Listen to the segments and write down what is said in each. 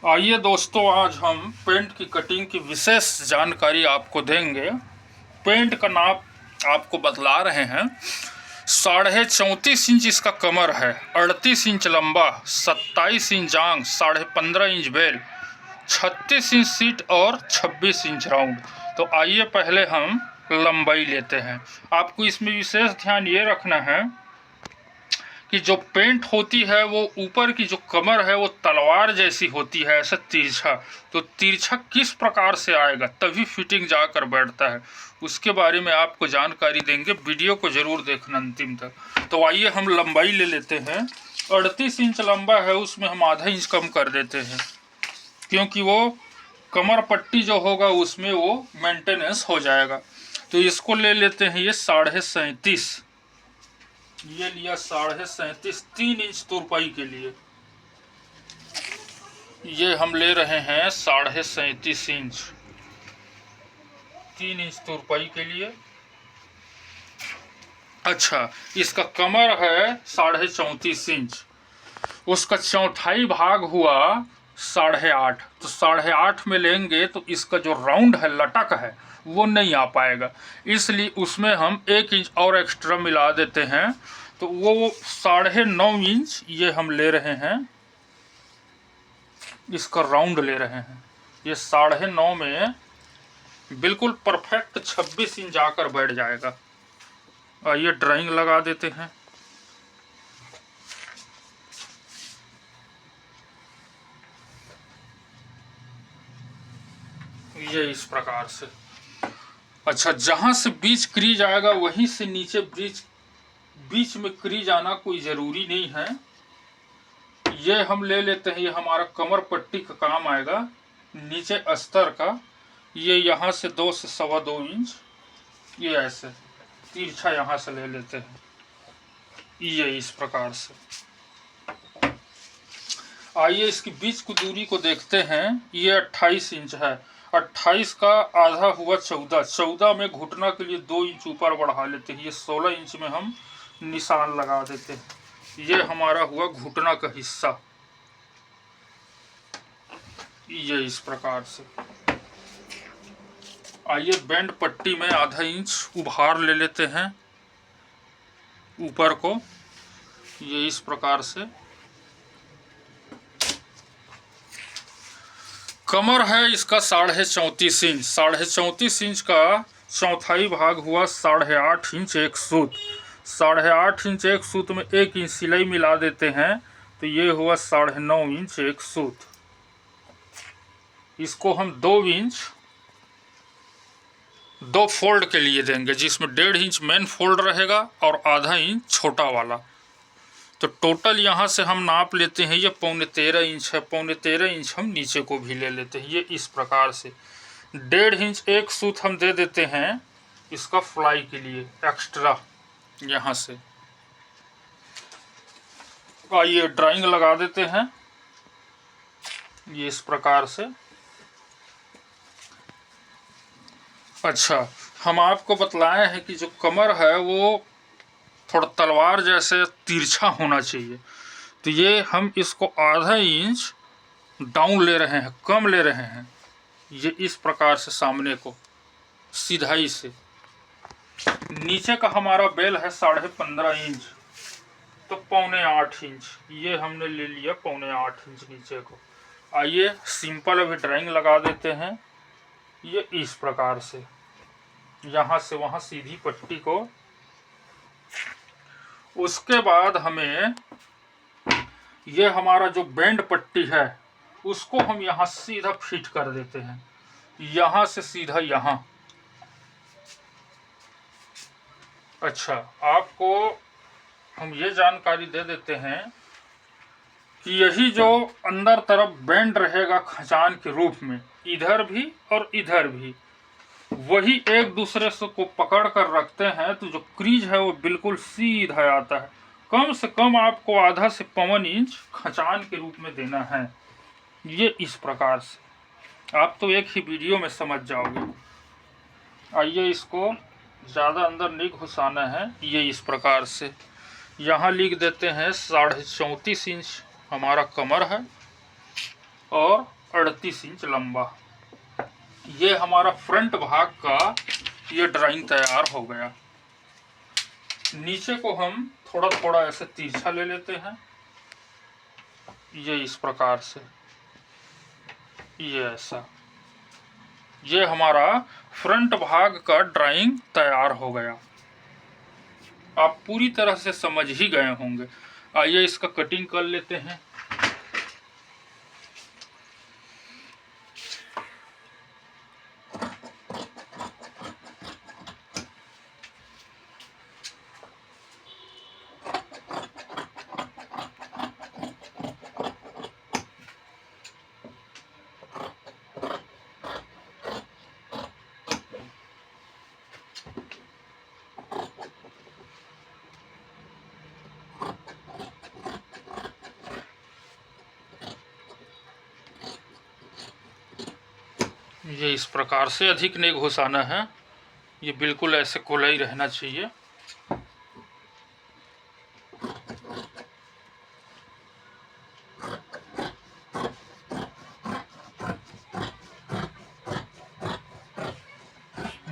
आइए दोस्तों, आज हम पेंट की कटिंग की विशेष जानकारी आपको देंगे। पेंट का नाप आपको बतला रहे हैं। 34.5 इंच इसका कमर है, 38 इंच लंबा, 27 इंच जांग, 15.5 इंच बेल, 36 इंच सीट और 26 इंच राउंड। तो आइए पहले हम लंबाई लेते हैं। आपको इसमें विशेष ध्यान ये रखना है कि जो पेंट होती है वो ऊपर की जो कमर है वो तलवार जैसी होती है, ऐसा तिरछा। तो तिरछा किस प्रकार से आएगा तभी फिटिंग जाकर बैठता है, उसके बारे में आपको जानकारी देंगे। वीडियो को जरूर देखना अंतिम तक। तो आइए हम लंबाई ले लेते हैं। 38 इंच लंबा है, उसमें हम आधा इंच कम कर देते हैं, क्योंकि वो कमर पट्टी जो होगा उसमें वो मेंटेनेंस हो जाएगा। तो इसको ले लेते हैं ये 37.5। ये लिया 37.5, 3 इंच तुरपाई के लिए। ये हम ले रहे हैं 37.5 इंच, 3 इंच तुरपाई के लिए। अच्छा, इसका कमर है 34.5 इंच, उसका चौथाई भाग हुआ 8.5। तो 8.5 में लेंगे तो इसका जो राउंड है, लटक है, वो नहीं आ पाएगा। इसलिए उसमें हम 1 इंच और एक्स्ट्रा मिला देते हैं। तो वो 9.5 इंच ये हम ले रहे हैं, इसका राउंड ले रहे हैं। ये 9.5 में बिल्कुल परफेक्ट 26 इंच आकर बैठ जाएगा। आइए ड्राइंग लगा देते हैं। ये इस प्रकार से। अच्छा, जहां से बीच क्रीज आएगा वहीं से नीचे बीच में क्रीज आना कोई जरूरी नहीं है। ये हम ले लेते हैं, ये हमारा कमर पट्टी का काम आएगा। नीचे अस्तर का ये यहाँ से 2 से 2.25 इंच, ये ऐसे तिरछा यहाँ से ले लेते हैं। ये इस प्रकार से। आइए इसकी बीच की दूरी को देखते हैं। ये 28 इंच है, 28 का आधा हुआ 14। 14 में घुटना के लिए 2 इंच ऊपर बढ़ा लेते हैं। ये 16 इंच में हम निशान लगा देते हैं। ये हमारा हुआ घुटना का हिस्सा। ये इस प्रकार से। आइए बैंड पट्टी में आधा इंच उभार ले लेते हैं ऊपर को। ये इस प्रकार से। कमर है इसका 34.5 इंच। 34.5 इंच का चौथाई भाग हुआ 8.5 इंच एक सूत। 8.5 इंच एक सूत में 1 इंच सिलाई मिला देते हैं, तो ये हुआ 9.5 इंच एक सूत। इसको हम 2 इंच 2 फोल्ड के लिए देंगे, जिसमें 1.5 इंच मेन फोल्ड रहेगा और आधा इंच छोटा वाला। तो टोटल यहाँ से हम नाप लेते हैं, ये 13.25 इंच है। 13.25 इंच हम नीचे को भी ले लेते हैं। ये इस प्रकार से 1.5 इंच एक सूत हम दे देते हैं इसका फ्लाई के लिए एक्स्ट्रा यहाँ से। आइए ड्राइंग लगा देते हैं। ये इस प्रकार से। अच्छा, हम आपको बतलाए हैं कि जो कमर है वो थोड़ा तलवार जैसे तिरछा होना चाहिए। तो ये हम इसको आधा इंच डाउन ले रहे हैं, कम ले रहे हैं। ये इस प्रकार से सामने को सीधाई से। नीचे का हमारा बेल है 15.5 इंच, तो 7.25 इंच ये हमने ले लिया, 7.25 इंच नीचे को। आइए सिंपल अभी ड्राइंग लगा देते हैं। ये इस प्रकार से, यहाँ से वहाँ सीधी पट्टी को। उसके बाद हमें ये हमारा जो बैंड पट्टी है उसको हम यहाँ सीधा फिट कर देते हैं, यहाँ से सीधा यहाँ। अच्छा, आपको हम ये जानकारी दे देते हैं कि यही जो अंदर तरफ बैंड रहेगा खचान के रूप में, इधर भी और इधर भी, वही एक दूसरे से को पकड़ कर रखते हैं, तो जो क्रीज है वो बिल्कुल सीधा आता है। कम से कम आपको आधा से 1.25 इंच खचान के रूप में देना है। ये इस प्रकार से। आप तो एक ही वीडियो में समझ जाओगे। आइए इसको ज़्यादा अंदर नहीं घुसाना है। ये इस प्रकार से यहाँ लिख देते हैं 34.5 इंच हमारा कमर है। और 38 इंच लंबा। ये हमारा फ्रंट भाग का ये ड्राइंग तैयार हो गया। नीचे को हम थोड़ा थोड़ा ऐसे तिरछा ले लेते हैं, ये इस प्रकार से, ये ऐसा। ये हमारा फ्रंट भाग का ड्राइंग तैयार हो गया। आप पूरी तरह से समझ ही गए होंगे। आइए इसका कटिंग कर लेते हैं। ये इस प्रकार से, अधिक नहीं घुसाना है, ये बिल्कुल ऐसे खुला ही रहना चाहिए।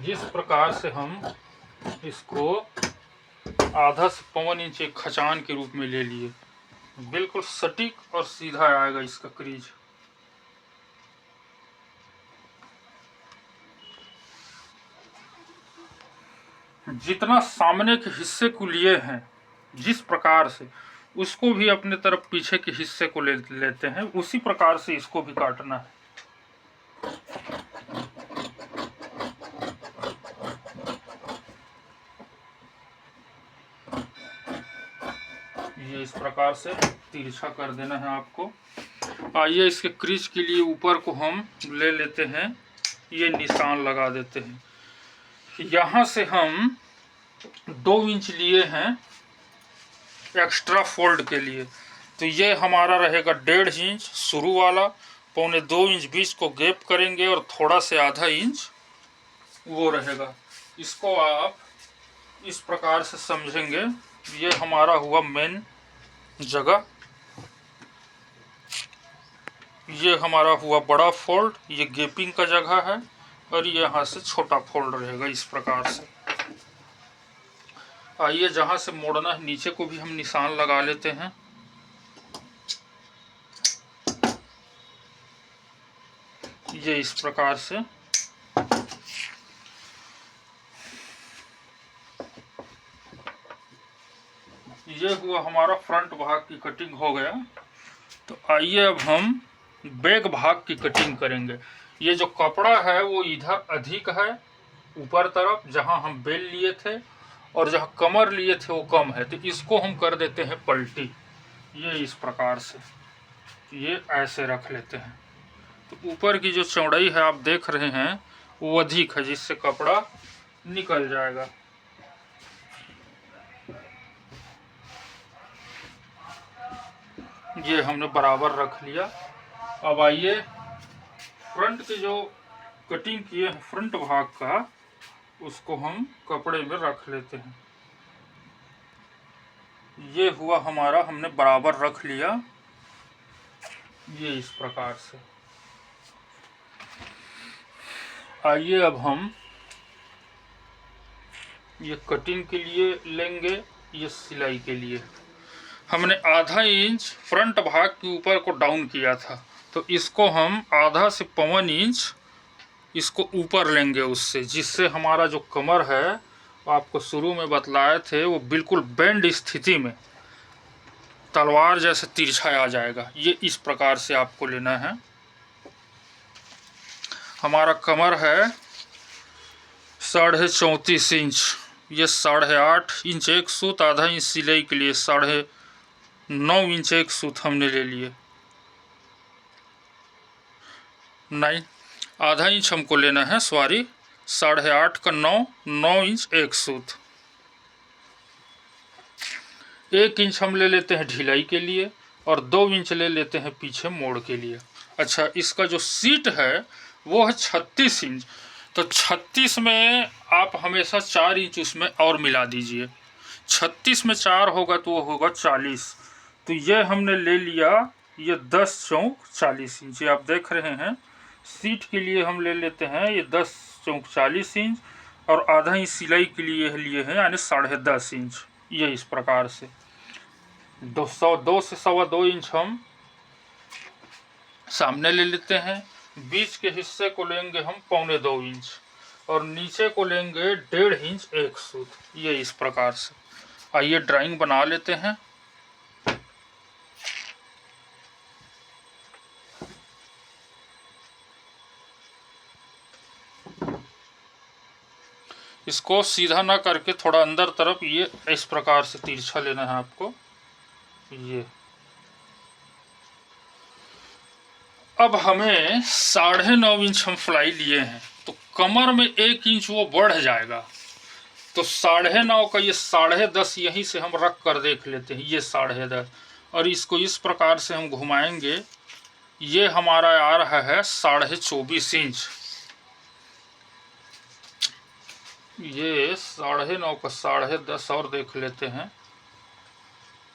जिस प्रकार से हम इसको आधा से पौन इंच एक खचान के रूप में ले लिए, बिल्कुल सटीक और सीधा आएगा इसका क्रीज। जितना सामने के हिस्से को लिए हैं जिस प्रकार से, उसको भी अपने तरफ पीछे के हिस्से को लेते हैं, उसी प्रकार से इसको भी काटना है। ये इस प्रकार से तिरछा कर देना है आपको। आइए इसके क्रीज के लिए ऊपर को हम ले लेते हैं, ये निशान लगा देते हैं। यहाँ से हम 2 इंच लिए हैं एक्स्ट्रा फोल्ड के लिए, तो ये हमारा रहेगा 1.5 इंच शुरू वाला, 1.25 इंच बीच को गैप करेंगे और थोड़ा से आधा इंच वो रहेगा। इसको आप इस प्रकार से समझेंगे, ये हमारा हुआ मेन जगह, ये हमारा हुआ बड़ा फोल्ड, ये गैपिंग का जगह है, और यहाँ से छोटा फोल्ड रहेगा इस प्रकार से। आइए जहाँ से मोड़ना है नीचे को भी हम निशान लगा लेते हैं। ये इस प्रकार से। ये हुआ हमारा फ्रंट भाग की कटिंग हो गया। तो आइए अब हम बैक भाग की कटिंग करेंगे। ये जो कपड़ा है वो इधर अधिक है ऊपर तरफ, जहाँ हम बेल लिए थे, और जहाँ कमर लिए थे वो कम है, तो इसको हम कर देते हैं पलटी। ये इस प्रकार से, ये ऐसे रख लेते हैं। तो ऊपर की जो चौड़ाई है आप देख रहे हैं वो अधिक है, जिससे कपड़ा निकल जाएगा। ये हमने बराबर रख लिया। अब आइए फ्रंट के जो कटिंग किए हैं फ्रंट भाग का, उसको हम कपड़े में रख लेते हैं। ये हुआ हमारा, हमने बराबर रख लिया, ये इस प्रकार से। आइए अब हम ये कटिंग के लिए लेंगे, ये सिलाई के लिए हमने आधा इंच फ्रंट भाग के ऊपर को डाउन किया था, तो इसको हम आधा से पौन इंच इसको ऊपर लेंगे उससे, जिससे हमारा जो कमर है वो आपको शुरू में बतलाए थे वो बिल्कुल बेंड स्थिति में तलवार जैसे तिरछा आ जाएगा। ये इस प्रकार से आपको लेना है। हमारा कमर है 34.5 इंच, ये 8.5 इंच एक सूत, आधा इंच सिलाई के लिए 9.5 इंच एक सूत हमने ले लिए। नहीं, आधा इंच हमको लेना है, सॉरी, 8.5 का 9 इंच एक सूत। 1 इंच हम ले लेते हैं ढिलाई के लिए, और 2 इंच ले लेते हैं पीछे मोड़ के लिए। अच्छा, इसका जो सीट है वो है 36 इंच, तो 36 में आप हमेशा 4 इंच उसमें और मिला दीजिए। 36 में 4 होगा तो वो होगा 40। तो ये हमने ले लिया ये 10 चौक 40 इंच, ये आप देख रहे हैं। सीट के लिए हम ले लेते हैं ये 10 चौक 40 इंच, और आधा इंच सिलाई के लिए हैं यानी 10.5 इंच। ये इस प्रकार से 2 से 2.25 इंच हम सामने ले लेते हैं। बीच के हिस्से को लेंगे हम 1.25 इंच, और नीचे को लेंगे 1.5 इंच एक सूत। ये इस प्रकार से। आइए ड्राइंग बना लेते हैं। इसको सीधा ना करके थोड़ा अंदर तरफ ये इस प्रकार से तिरछा लेना है आपको। ये अब हमें 9.5 इंच हम फ्लाई लिए हैं, तो कमर में 1 इंच वो बढ़ जाएगा। तो 9.5 का ये 10.5 यहीं से हम रख कर देख लेते हैं। ये 10.5, और इसको इस प्रकार से हम घुमाएंगे। ये हमारा आ रहा है 24.5 इंच। ये 9.5 का 10.5 और देख लेते हैं।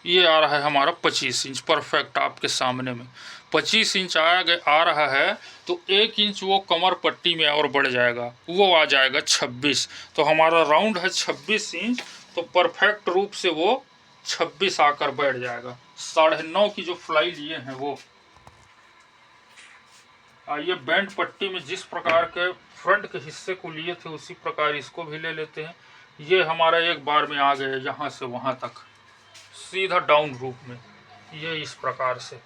ये आ रहा है हमारा 25 इंच परफेक्ट आपके सामने में। 25 इंच आ रहा है, तो 1 इंच वो कमर पट्टी में और बढ़ जाएगा, वो आ जाएगा 26। तो हमारा राउंड है 26 इंच, तो परफेक्ट रूप से वो 26 आकर बैठ जाएगा। 9.5 की जो फ्लाई लिए हैं वो। आइए बैंड पट्टी में जिस प्रकार के फ्रंट के हिस्से को लिए थे उसी प्रकार इसको भी ले लेते हैं। ये हमारा एक बार में आ गया यहाँ से वहाँ तक सीधा डाउन रूप में। ये इस प्रकार से।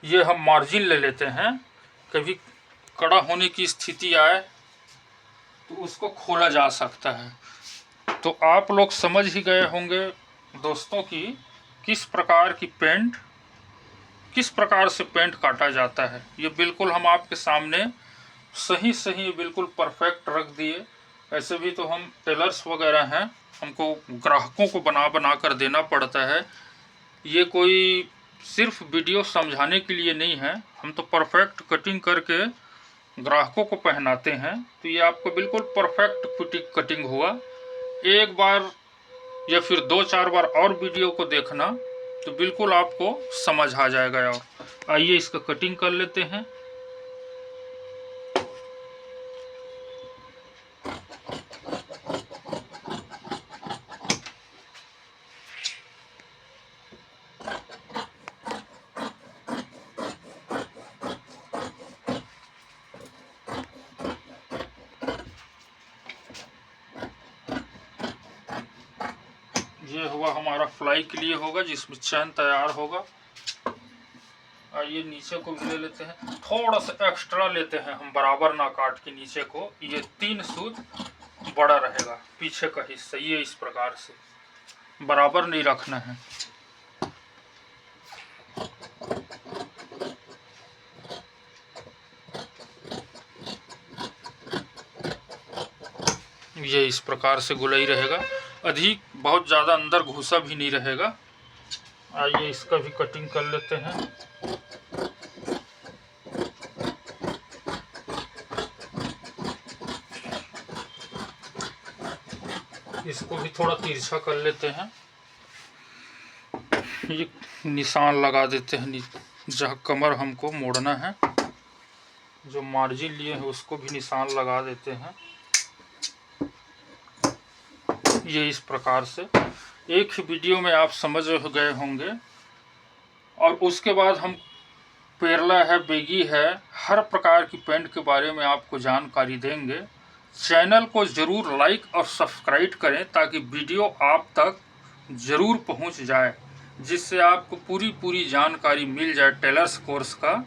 ये हम मार्जिन ले लेते हैं। कभी कड़ा होने की स्थिति आए तो उसको खोला जा सकता है। तो आप लोग समझ ही गए होंगे दोस्तों कि किस प्रकार से पेंट काटा जाता है। ये बिल्कुल हम आपके सामने सही बिल्कुल परफेक्ट रख दिए। ऐसे भी तो हम टेलर्स वगैरह हैं, हमको ग्राहकों को बना कर देना पड़ता है। ये कोई सिर्फ वीडियो समझाने के लिए नहीं है, हम तो परफेक्ट कटिंग करके ग्राहकों को पहनाते हैं। तो ये आपको बिल्कुल परफेक्ट कटिंग हुआ। एक बार या फिर 2-4 बार और वीडियो को देखना तो बिल्कुल आपको समझ आ जाएगा। और आइए इसका कटिंग कर लेते हैं। ये हुआ हमारा फ्लाई के लिए होगा, जिसमें चैन तैयार होगा। आइए नीचे को भी ले लेते हैं। थोड़ा सा एक्स्ट्रा लेते हैं हम, बराबर ना काट के नीचे को। ये 3 सूत बड़ा रहेगा पीछे का हिस्सा। ये इस प्रकार से बराबर नहीं रखना है। ये इस प्रकार से गुलाई रहेगा, अधिक बहुत ज़्यादा अंदर घुसा भी नहीं रहेगा। आइए इसका भी कटिंग कर लेते हैं। इसको भी थोड़ा तिरछा कर लेते हैं। ये निशान लगा देते हैं जहाँ कमर हमको मोड़ना है। जो मार्जिन लिए हैं उसको भी निशान लगा देते हैं। ये इस प्रकार से एक ही वीडियो में आप समझ गए होंगे। और उसके बाद हम पेरला है, बेगी है, हर प्रकार की पेंट के बारे में आपको जानकारी देंगे। चैनल को ज़रूर लाइक और सब्सक्राइब करें ताकि वीडियो आप तक ज़रूर पहुंच जाए, जिससे आपको पूरी जानकारी मिल जाए टेलर्स कोर्स का।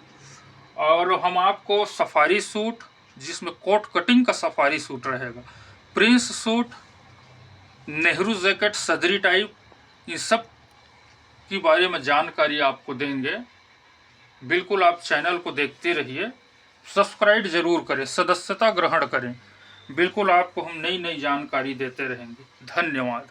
और हम आपको सफारी सूट, जिसमें कोट कटिंग का सफारी सूट रहेगा, प्रिंस सूट, नेहरू जैकेट, सदरी टाइप, इन सब के बारे में जानकारी आपको देंगे। बिल्कुल आप चैनल को देखते रहिए, सब्सक्राइब जरूर करें, सदस्यता ग्रहण करें। बिल्कुल आपको हम नई जानकारी देते रहेंगे। धन्यवाद।